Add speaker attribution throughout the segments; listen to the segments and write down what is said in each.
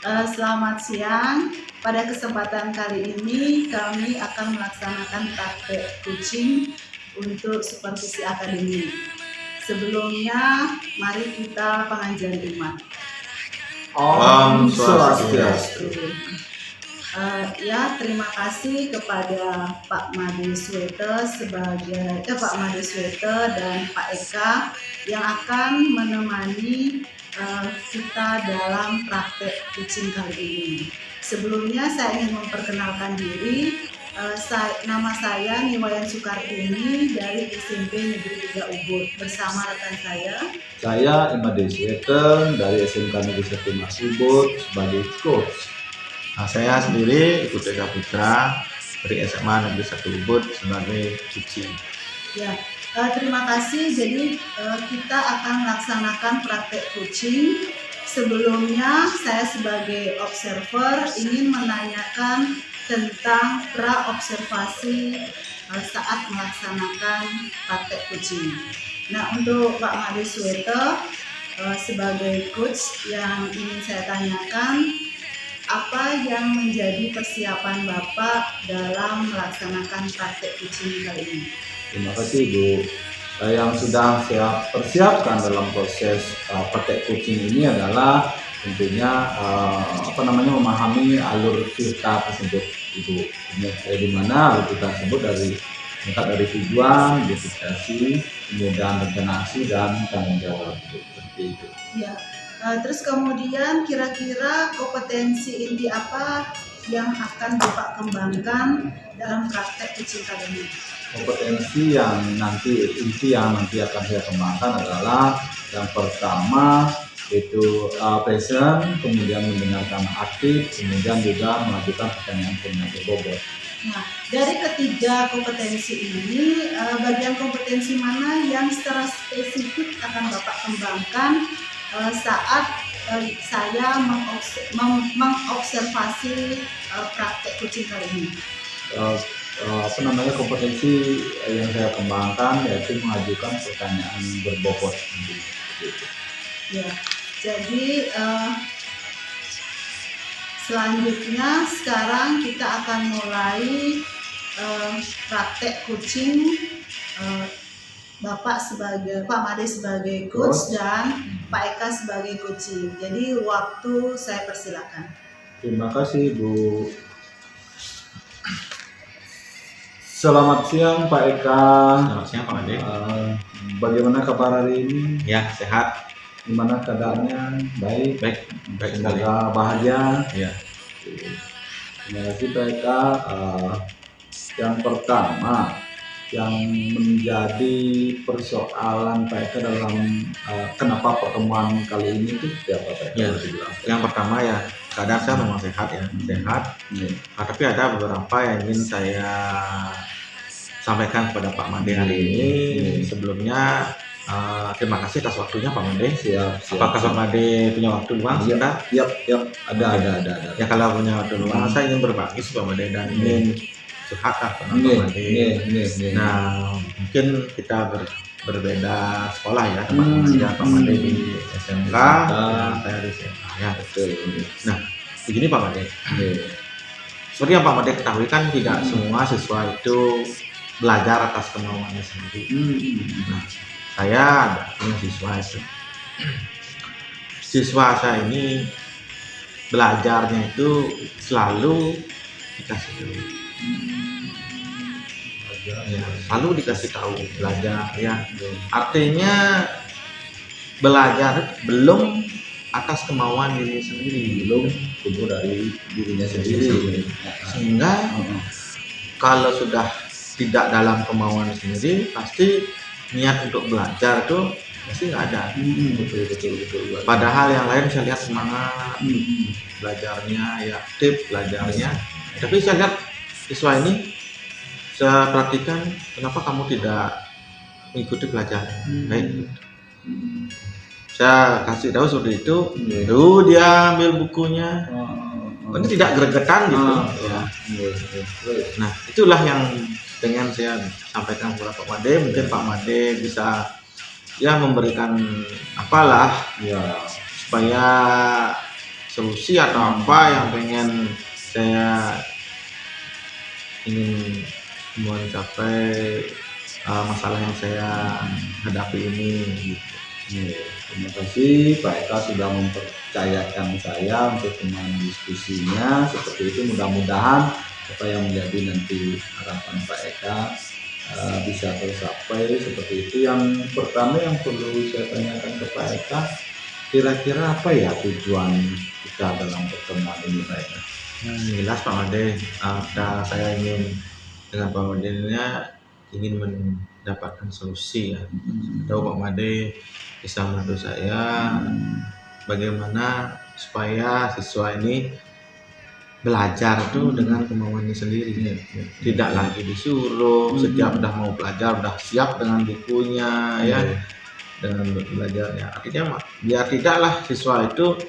Speaker 1: Selamat siang. Pada kesempatan kali ini kami akan melaksanakan praktek coaching untuk supervisi akademik. Sebelumnya, mari kita pengajian umat.
Speaker 2: Om Swastiastu.
Speaker 1: Terima kasih kepada Pak Made Swete Pak Made Swete dan Pak Eka yang akan menemani kita dalam praktek coaching kali ini. Sebelumnya saya ingin memperkenalkan diri. Nama saya Niwayan Sukartini dari SMP Negeri 3 Ubud bersama rekan
Speaker 2: Saya Imade Swete dari SMK Negeri 1 Mas Ubud sebagai coach.
Speaker 3: Nah, saya sendiri Ibu Tega Putra dari SMA Negeri 1 Ubud sebagai coaching.
Speaker 1: Terima kasih. Jadi kita akan melaksanakan praktek coaching. Sebelumnya saya sebagai observer ingin menanyakan tentang pra-observasi saat melaksanakan praktek coaching. Nah, untuk Pak Made Swete sebagai coach yang ingin saya tanyakan, apa yang menjadi persiapan Bapak dalam melaksanakan praktek coaching kali ini?
Speaker 2: Terima kasih Bu. Yang sudah saya persiapkan dalam proses praktek coaching ini adalah tentunya memahami alur kita tersebut, Ibu. Di mana alur kita tersebut dari tujuan, identifikasi, kemudian rencana aksi dan tanggung jawab, seperti itu.
Speaker 1: Ya. Terus kemudian kira-kira kompetensi inti apa yang akan Bapak kembangkan dalam praktek coaching kali ini?
Speaker 2: Kompetensi yang nanti akan saya kembangkan adalah yang pertama itu present, kemudian mendengarkan aktif, kemudian juga mengajukan pertanyaan berbobot.
Speaker 1: Nah, dari ketiga kompetensi ini, bagian kompetensi mana yang secara spesifik akan Bapak kembangkan saat saya mengobservasi praktek coaching kali ini?
Speaker 2: Kompetensi yang saya kembangkan yaitu mengajukan pertanyaan berbobot.
Speaker 1: Ya, jadi selanjutnya sekarang kita akan mulai praktek coaching. Pak Made sebagai coach dan Pak Eka sebagai coaching. Jadi waktu saya persilakan.
Speaker 2: Terima kasih Bu. Selamat siang Pak Eka.
Speaker 3: Selamat siang Pak Made.
Speaker 2: Bagaimana kabar hari ini?
Speaker 3: Ya, sehat.
Speaker 2: Gimana keadaannya? Baik
Speaker 3: Baik sekali.
Speaker 2: Semoga bahagia.
Speaker 3: Ya.
Speaker 2: Terima kasih Pak Eka. Yang pertama, yang menjadi persoalan Pak Eka dalam kenapa pertemuan kali ini itu siapa Pak Eka?
Speaker 3: Ya. Yang pertama ya, keadaan saya memang sehat ya, sehat. Nah, tapi ada beberapa yang ingin saya sampaikan kepada Pak Made hari ini. Sebelumnya terima kasih atas waktunya Pak Made.
Speaker 2: Siap.
Speaker 3: Apakah Pak Made punya waktu luang?
Speaker 2: Yap. Ada.
Speaker 3: Ya, kalau punya waktu luang, saya ingin berbagi Pak Made dan ingin curhat Pak Made. Nah, mungkin kita berbeda sekolah ya, teman-teman Pak Made di SMK, saya di SMA ya.
Speaker 2: Betul.
Speaker 3: Nah, begini Pak Made. Seperti yang Pak Made ketahui kan tidak semua siswa itu belajar atas kemauannya sendiri. Nah, saya punya siswa itu. Siswa saya ini belajarnya itu selalu dikasih tahu. Ya, selalu dikasih tahu belajar ya. Artinya belajar belum atas kemauan diri sendiri,
Speaker 2: belum tumbuh dari dirinya sendiri.
Speaker 3: Sehingga kalau sudah tidak dalam kemauan sendiri, pasti niat untuk belajar itu pasti nggak ada.
Speaker 2: Betul.
Speaker 3: Padahal yang lain saya lihat semangat belajarnya, ya aktif belajarnya. Tapi saya lihat siswa ini, saya perhatikan kenapa kamu tidak mengikuti pelajaran. Baik, saya kasih tahu seperti itu. Lalu dia ambil bukunya. Ini tidak gregetan gitu. Ya. Nah, itulah yang dengan saya sampaikan kepada Pak Made. Mungkin Pak Made bisa ya memberikan apalah ya supaya solusi atau apa yang pengen saya ingin mencapai masalah yang saya hadapi ini gitu.
Speaker 2: Terima kasih Pak Eka sudah mempercayakan saya untuk teman diskusinya seperti itu. Mudah-mudahan apa yang menjadi nanti harapan Pak Eka bisa tercapai seperti itu. Yang pertama yang perlu saya tanyakan ke Pak Eka, kira-kira apa ya tujuan kita dalam pertemuan ini Pak Eka?
Speaker 3: Jelas Pak Made, saya ingin dengan Pak Made ingin mendapatkan solusi ya. Tahu Pak Made bisa membantu saya bagaimana supaya siswa ini belajar itu dengan kemauannya sendiri, tidak lagi disuruh setiap udah mau belajar udah siap dengan bukunya ya, dengan belajarnya. Artinya biar tidaklah siswa itu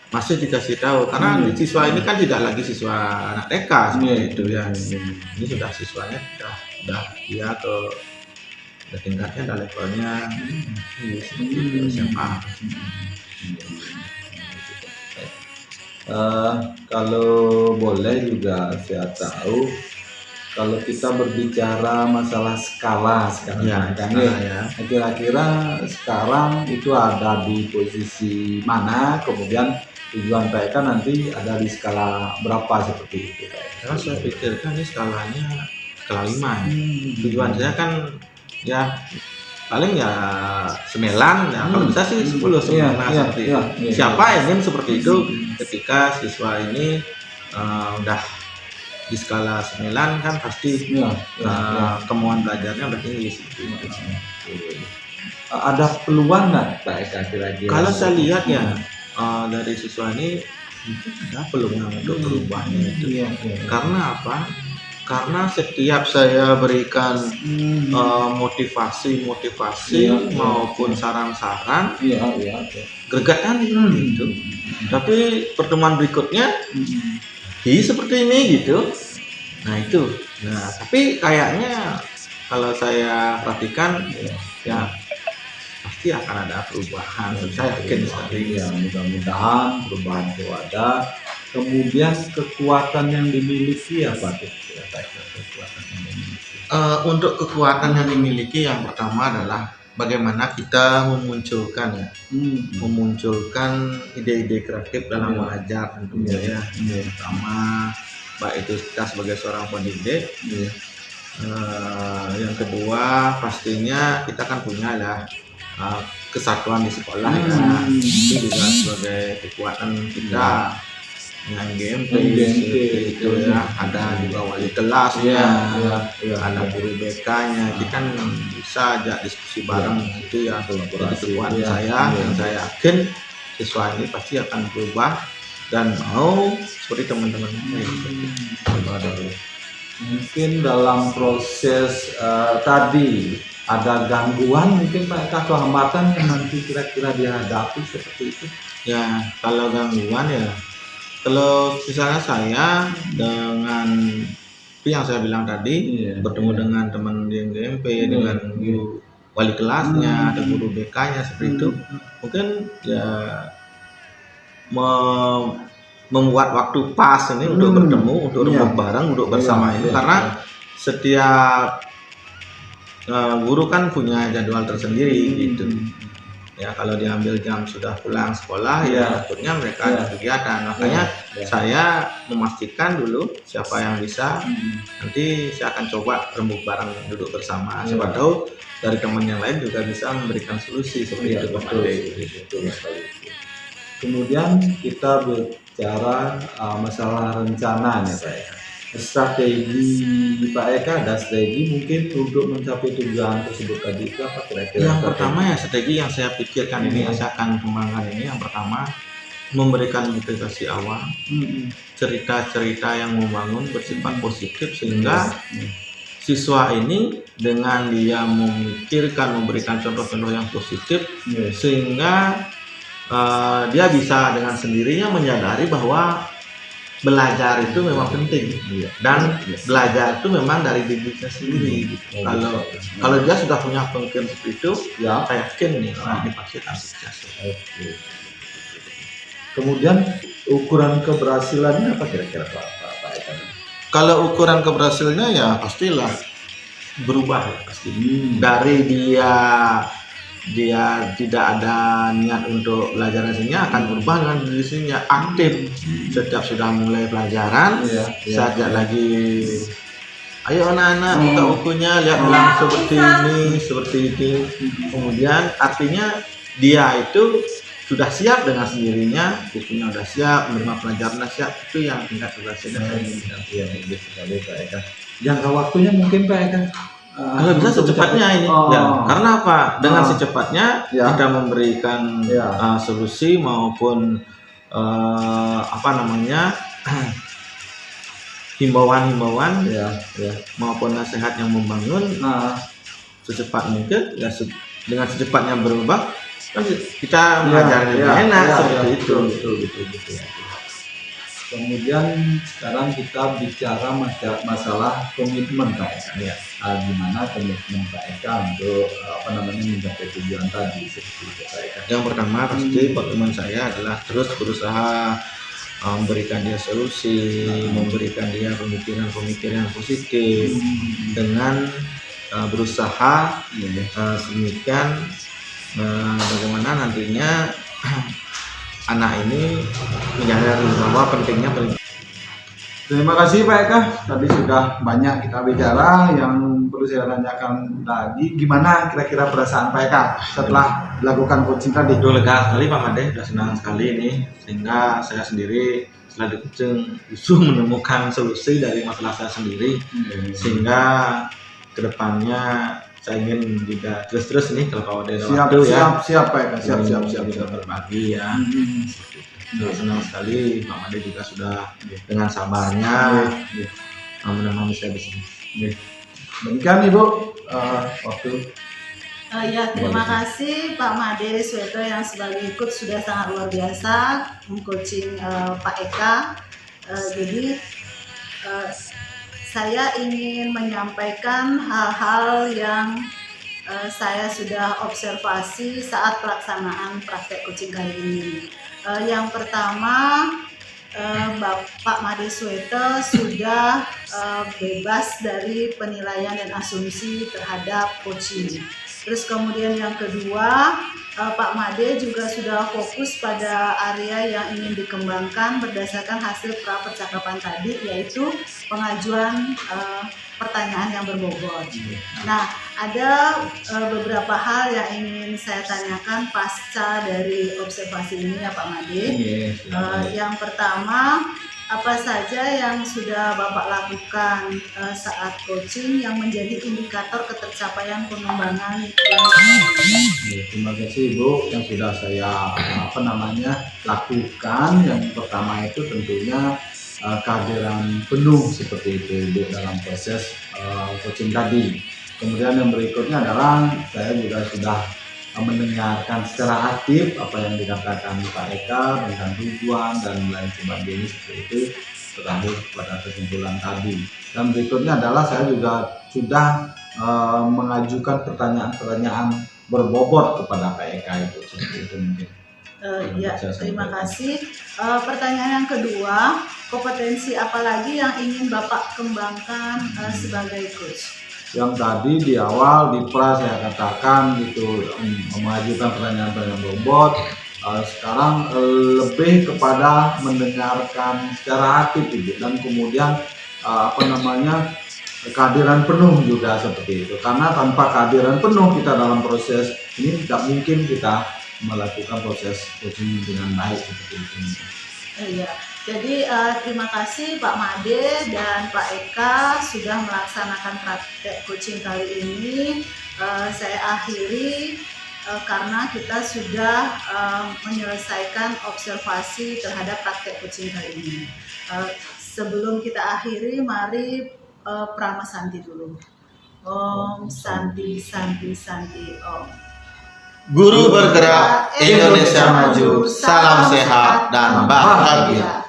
Speaker 3: masih dikasih tahu, karena siswa ini kan tidak lagi siswa anak TK seperti itu ya. Ini sudah siswanya sudah dia ke tingkatnya, ada levelnya SMA.
Speaker 2: Kalau boleh juga saya tahu, kalau kita berbicara masalah skala sekarang ya, kira-kira sekarang itu ada di posisi mana, kemudian tujuan Pak Eka nanti ada di skala berapa seperti itu Pak Eka?
Speaker 3: Karena saya pikirkan ini skalanya skala 5 ya. Tujuan saya kan ya paling ya 9 ya, kalau bisa sih 10 seperti itu. Siapa ingin seperti itu ketika siswa ini udah di skala 9 kan pasti kemauan belajarnya udah tinggi seperti itu.
Speaker 2: Ada peluang nggak Pak Eka kira-kira?
Speaker 3: Kalau saya lihat ya dari siswa ini mungkin ada peluang untuk perubahannya itu. Karena apa? Karena setiap saya berikan motivasi maupun saran-saran, gregetan gitu. Tapi pertemuan berikutnya seperti ini gitu. Nah itu. Nah tapi kayaknya kalau saya perhatikan ya pasti akan ada perubahan. Saya yakin sekali.
Speaker 2: Ya, mudah-mudahan perubahan itu ada. Kemudian kekuatan yang dimiliki apa tuh?
Speaker 3: Untuk kekuatan yang dimiliki yang pertama adalah bagaimana kita memunculkan ide-ide kreatif dalam mengajar tentunya ya. Pertama, baik itu kita sebagai seorang pendidik. Yang kedua pastinya kita kan punya lah kesatuan di sekolah ya. Itu juga sebagai kekuatan kita. Dengan GMP itu ya, ada juga wali kelasnya, ada guru BK-nya, kita kan bisa ajak diskusi bareng itu ya. Kekuatan saya dan saya yakin siswa ini pasti akan berubah dan mau seperti teman-teman ini.
Speaker 2: Mungkin dalam proses tadi ada gangguan mungkin Pak, atau hambatan yang nanti kira-kira dihadapi seperti itu?
Speaker 3: Ya kalau gangguan ya, kalau misalnya saya dengan yang saya bilang tadi bertemu dengan teman di GMP, dengan guru wali kelasnya, ada guru BK-nya seperti itu, mungkin ya membuat waktu pas ini untuk bertemu, untuk remuk bareng, untuk bersama itu, karena setiap guru kan punya jadwal tersendiri gitu. Ya kalau diambil jam sudah pulang sekolah ya takutnya mereka ada kegiatan, makanya saya memastikan dulu siapa yang bisa, nanti saya akan coba remuk bareng, duduk bersama, siapa tahu dari teman yang lain juga bisa memberikan solusi seperti itu.
Speaker 2: Betul sekali. Kemudian kita bicara masalah rencananya Pak Eka. Strategi Pak Eka, ada strategi mungkin untuk mencapai tujuan tersebut tadi itu apa kira-kira?
Speaker 3: Yang pertama ya strategi yang saya pikirkan ini yang saya akan kembangkan ini, yang pertama memberikan motivasi awal, cerita-cerita yang membangun bersifat positif sehingga siswa ini dengan dia memikirkan memberikan contoh-contoh yang positif sehingga dia bisa dengan sendirinya menyadari bahwa belajar itu memang penting dan belajar itu memang dari dirinya sendiri. Kalau dia sudah punya pemikiran seperti itu, ya saya yakin nih ini pasti akan sukses.
Speaker 2: Kemudian ukuran keberhasilannya apa kira-kira Pak Eka?
Speaker 3: Kalau ukuran keberhasilannya ya pastilah berubah ya pasti. Dari dia tidak ada niat untuk belajar aslinya akan berubah dengan dirinya aktif setiap sudah mulai pelajaran. Sejak lagi ayo anak-anak buka bukunya, lihat seperti ini, kemudian artinya dia itu sudah siap dengan sendirinya, bukunya sudah siap, menerima pelajaran siap, itu yang tingkat keberhasilan saya inginkan.
Speaker 2: Iya, bagus sekali Pak Eka. Jangka waktunya mungkin Pak Eka?
Speaker 3: Kalau bisa secepatnya ini, ya. Karena apa? Dengan secepatnya kita memberikan solusi maupun himbauan maupun nasihat yang membangun. Secepat mungkin, ya dengan secepatnya berubah, kan kita mengajar lebih enak seperti itu.
Speaker 2: Betul. Kemudian sekarang kita bicara masalah komitmen Pak Eka. Gimana komitmen Pak Eka untuk mencapai tujuan tadi seperti itu Pak Eka?
Speaker 3: Yang pertama pasti komitmen saya adalah terus berusaha memberikan dia solusi, memberikan dia pemikiran positif dengan berusaha sedemikian bagaimana nantinya anak ini menyadari bahwa pentingnya.
Speaker 2: Terima kasih Pak Eka, tadi sudah banyak kita bicara. Yang perlu saya tanyakan tadi, gimana kira-kira perasaan Pak Eka setelah melakukan coaching tadi?
Speaker 3: Lega sekali Pak Made, sudah senang sekali ini, sehingga saya sendiri setelah di coaching justru menemukan solusi dari masalah saya sendiri, sehingga kedepannya saya ingin juga terus nih kalau ada waktu
Speaker 2: siap Pak Eka, siap
Speaker 3: berbagi ya. Senang sekali Pak Made juga sudah dengan sabarnya menemani saya di sini.
Speaker 2: Demikian Ibu waktu.
Speaker 1: Terima kasih Pak Made Sweto yang sebagai ikut sudah sangat luar biasa mengcoaching Pak Eka. Jadi saya ingin menyampaikan hal-hal yang saya sudah observasi saat pelaksanaan praktek coaching kali ini. Yang pertama, Pak Made Sweto sudah bebas dari penilaian dan asumsi terhadap coaching. Terus kemudian yang kedua, Pak Made juga sudah fokus pada area yang ingin dikembangkan berdasarkan hasil percakapan tadi, yaitu pengajuan pertanyaan yang berbobot. Nah, ada beberapa hal yang ingin saya tanyakan pasca dari observasi ini ya Pak Made. Yang pertama, apa saja yang sudah Bapak lakukan saat coaching yang menjadi indikator ketercapaian pengembangan yang
Speaker 2: Terima kasih Ibu yang sudah saya lakukan. Yang pertama itu tentunya kehadiran penuh seperti itu Ibu dalam proses coaching tadi. Kemudian yang berikutnya adalah saya juga sudah mendengarkan secara aktif apa yang dikatakan Pak Eka tentang tujuan dan lain sebagainya seperti itu, terakhir pada kesimpulan tadi. Dan berikutnya adalah saya juga sudah mengajukan pertanyaan-pertanyaan berbobot kepada Pak Eka itu seperti itu mungkin.
Speaker 1: Terima kasih. Pertanyaan yang kedua, kompetensi apa lagi yang ingin Bapak kembangkan sebagai coach?
Speaker 2: Yang tadi di awal di saya katakan itu mengajukan pertanyaan-pertanyaan bobot. Sekarang lebih kepada mendengarkan secara aktif Ibu, dan kemudian kehadiran penuh juga seperti itu. Karena tanpa kehadiran penuh kita dalam proses ini tidak mungkin kita melakukan proses coaching dengan baik seperti itu.
Speaker 1: Jadi terima kasih Pak Made dan Pak Eka sudah melaksanakan praktek coaching kali ini. Saya akhiri karena kita sudah menyelesaikan observasi terhadap praktek coaching kali ini. Sebelum kita akhiri, mari Prama Santi dulu. Om Santi Santi Santi Om.
Speaker 3: Guru bergerak, Indonesia maju, salam sehat dan bahagia.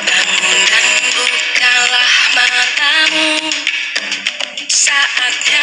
Speaker 4: Bangun dan bukalah matamu. saatnya